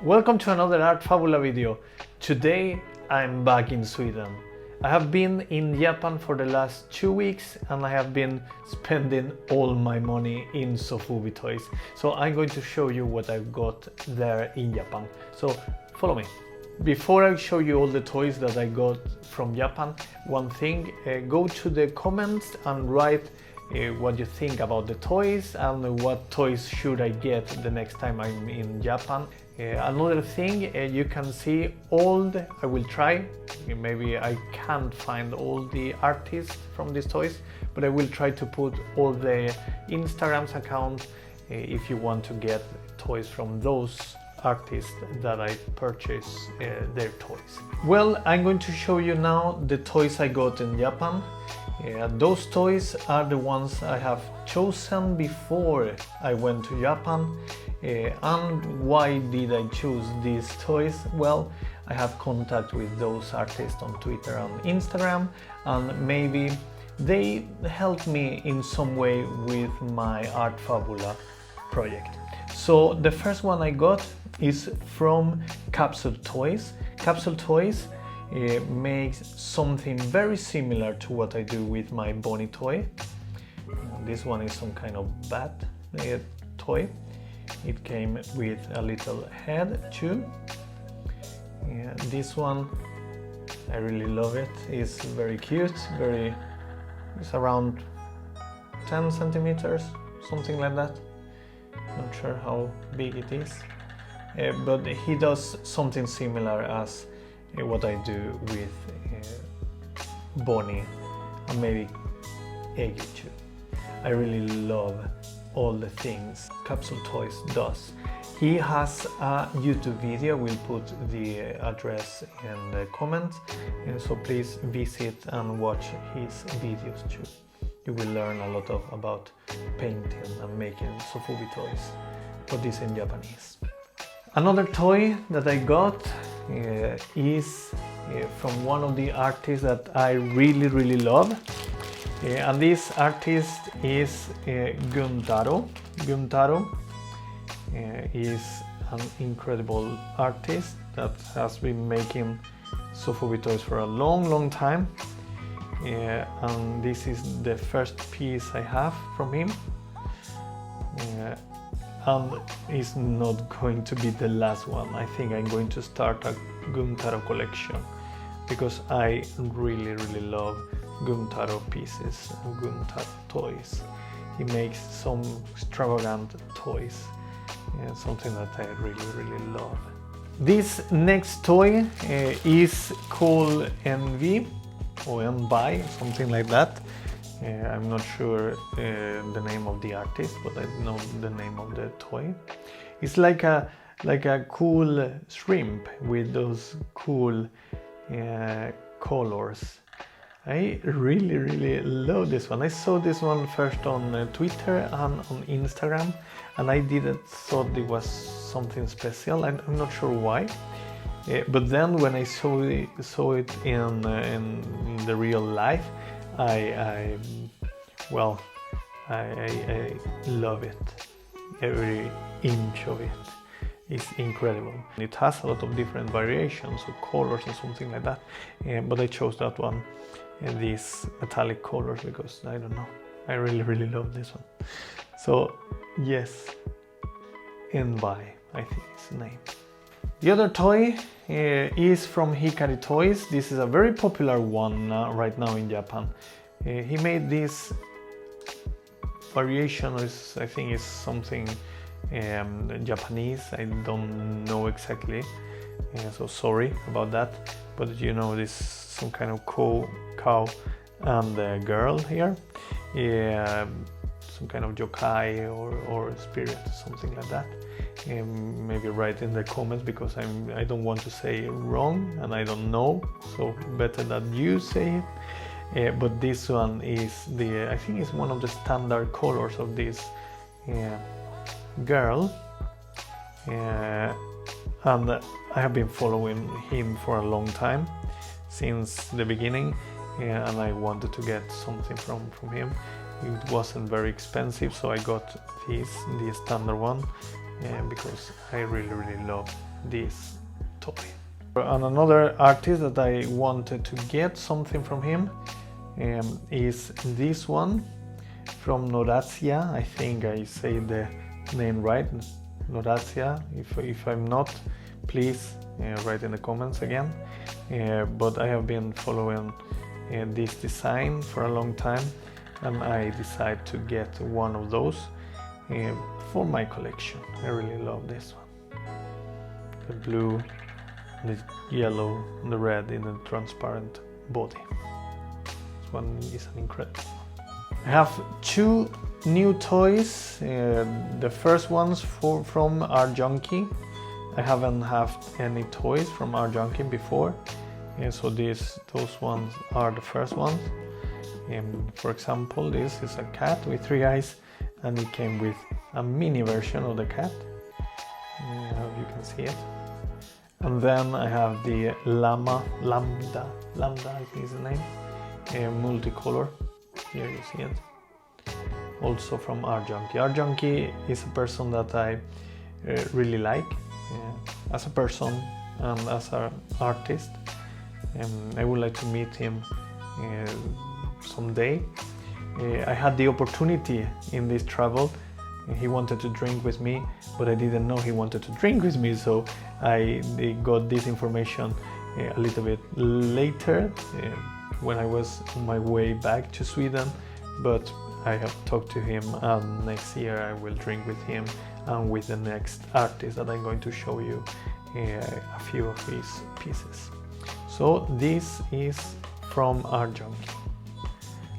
Welcome to another Art Fabula video. Today I'm back in Sweden. I have been in Japan for the last 2 weeks and I have been spending all my money in Sofubi Toys. So I'm going to show you what I've got there in Japan. So follow me. Before I show you all the toys that I got from Japan, one thing, go to the comments and write what you think about the toys and what toys should I get the next time I'm in Japan. Another thing, you can see I will try, maybe I can't find all the artists from these toys, but I will try to put all the Instagram's account if you want to get toys from those artists that I purchase their toys. Well, I'm going to show you now the toys I got in Japan. Those toys are the ones I have chosen before I went to Japan. And why did I choose these toys? Well, I have contact with those artists on Twitter and Instagram, and maybe they helped me in some way with my Art Fabula project. So the first one I got is from Capsule Toys. Capsule Toys makes something very similar to what I do with my Bonnie toy. This one is some kind of bat toy. It came with a little head too. This one, I really love it. It's very cute. It's around 10 centimeters, something like that. Not sure how big it is, but he does something similar as what I do with Bonnie and maybe Eggy too. I really love all the things Capsule Toys does. He has a YouTube video, we'll put the address in the comments, so please visit and watch his videos too. You will learn a lot about painting and making Sofubi toys, but this in Japanese. Another toy that I got is from one of the artists that I really love. And this artist is Gumtaro. Gumtaro is an incredible artist that has been making Sofubi toys for a long time. And this is the first piece I have from him. And it's not going to be the last one. I think I'm going to start a Gumtaro collection because I really love Gumtaro pieces and Gumtaro toys. He makes some extravagant toys, something that I really love. This next toy is called Envy or Envy, something like that. I'm not sure the name of the artist, but I know the name of the toy. It's like a cool shrimp with those cool colors. I really love this one. I saw this one first on Twitter and on Instagram, and I didn't thought it was something special. I'm not sure why. But then when I saw it in the real life, I love it. Every inch of it is incredible. It has a lot of different variations of colors and something like that, but I chose that one and these metallic colors because I don't know, I really love this one. So yes, Envy, I think is the name. The other toy is from Hikaritoys. This is a very popular one right now in Japan. He made this variation, I think is something Japanese, I don't know exactly, so sorry about that, but you know, this some kind of cow and a girl here, some kind of yokai or spirit, something like that. Maybe write in the comments because I don't want to say it wrong and I don't know, so better that you say it. But this one is I think it's one of the standard colors of this girl, and I have been following him for a long time, since the beginning, and I wanted to get something from him. It wasn't very expensive, so I got the standard one, because I really love this toy. And another artist that I wanted to get something from him is this one from Norasia. I think I say the name right, Norasia. If I'm not, please write in the comments again. But I have been following this design for a long time, and I decided to get one of those for my collection. I really love this one. The blue, the yellow, and the red in a transparent body. This one is an incredible one. I have two new toys. The first one's from Our Junkie. I haven't had any toys from Our Junkie before, so those ones are the first ones. For example, this is a cat with 3 eyes, and it came with a mini version of the cat. I hope you can see it. And then I have the Lambda, I think is the name, multicolor. Here you see it. Also from Our Junkie. Our Junkie is a person that I really like as a person and as an artist. I would like to meet him someday. I had the opportunity in this travel. He wanted to drink with me, but I didn't know he wanted to drink with me, so I got this information a little bit later when I was on my way back to Sweden. But I have talked to him, and next year I will drink with him and with the next artist that I'm going to show you a few of his pieces. So this is from Our Junkie.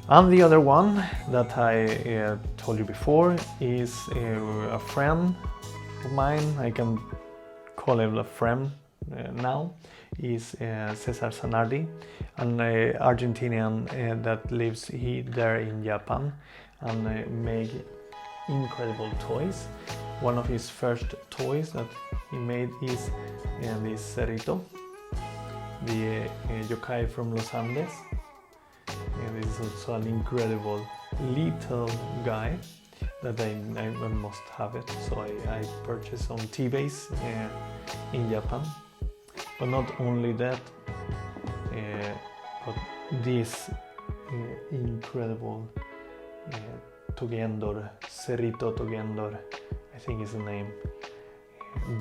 And the other one that I told you before is a friend of mine. I can call him a friend now. Is Cesar Zanardi, an Argentinian that lives there in Japan and make incredible toys. One of his first toys that he made is this Cerrito, the yokai from Los Andes. This is also an incredible little guy that I must have it, so I purchased on T-Base in Japan. But not only that, but this incredible Togendor, Cerrito Togendor, I think is the name.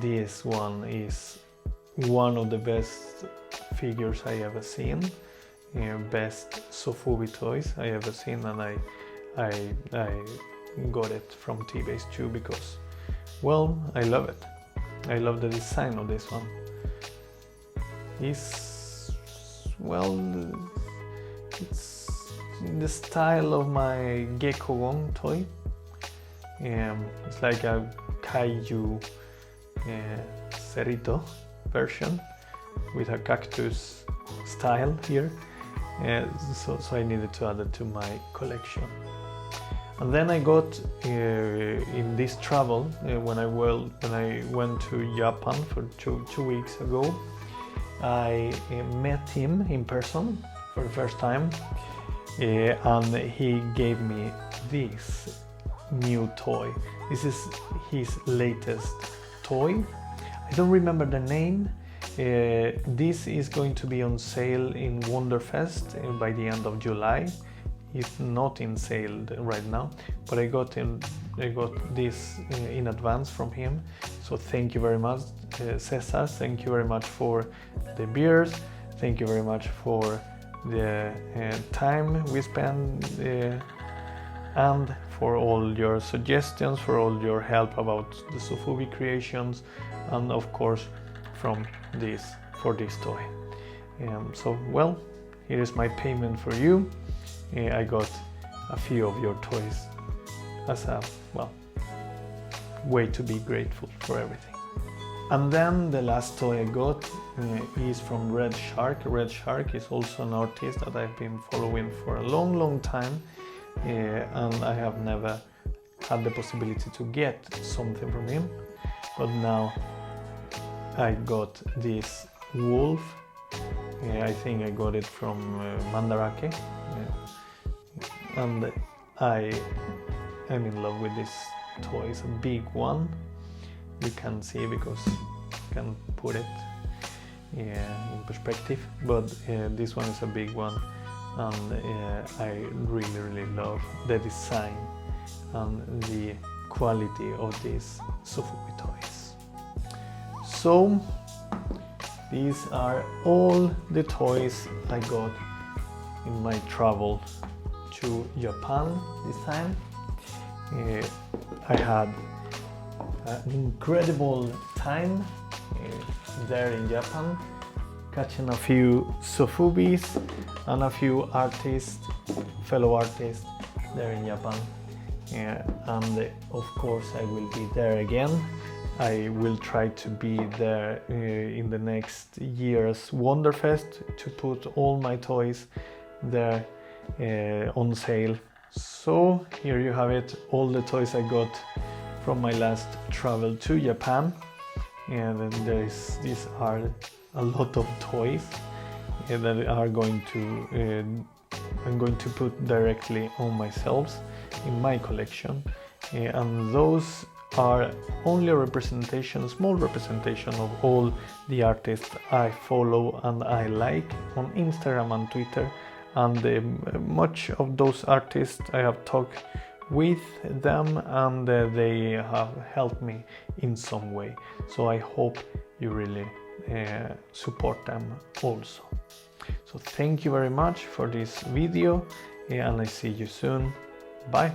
This one is one of the best figures I ever seen. Best Sofubi Toys I ever seen, and I got it from T-Base too because, well, I love it. I love the design of this one. It's, well, it's in the style of my Gekkogon toy. It's like a kaiju Cerrito version with a cactus style here. So I needed to add it to my collection. And then I got in this travel when I went to Japan for two weeks ago. I met him in person for the first time, and he gave me this new toy. This is his latest toy. I don't remember the name. This is going to be on sale in Wonderfest by the end of July. It's not in sale right now, but I got this in advance from him. So thank you very much, Cesar. Thank you very much for the beers. Thank you very much for the time we spent and for all your suggestions, for all your help about the Sofubi creations, and of course for this toy. So well, here is my payment for you. I got a few of your toys as a, well, way to be grateful for everything. And then the last toy I got is from Redshark. Redshark is also an artist that I've been following for a long time, and I have never had the possibility to get something from him, but now I got this wolf. I think I got it from Mandarake, and I'm in love with this toy. It's a big one. You can see because can put it in perspective, but this one is a big one, and I really love the design and the quality of these Sofubi Toys. So these are all the toys I got in my travel to Japan this time. I had an incredible time there in Japan, catching a few Sofubis and a few fellow artists there in Japan. And of course I will be there again. I will try to be there in the next year's Wonderfest to put all my toys there on sale. So here you have it, all the toys I got from my last travel to Japan. And then these are a lot of toys that are going to I'm going to put directly on myself in my collection, and those are only a representation, small representation of all the artists I follow and I like on Instagram and Twitter, and much of those artists I have talked with them, and they have helped me in some way, so I hope you really support them also. So thank you very much for this video, and I see you soon. Bye.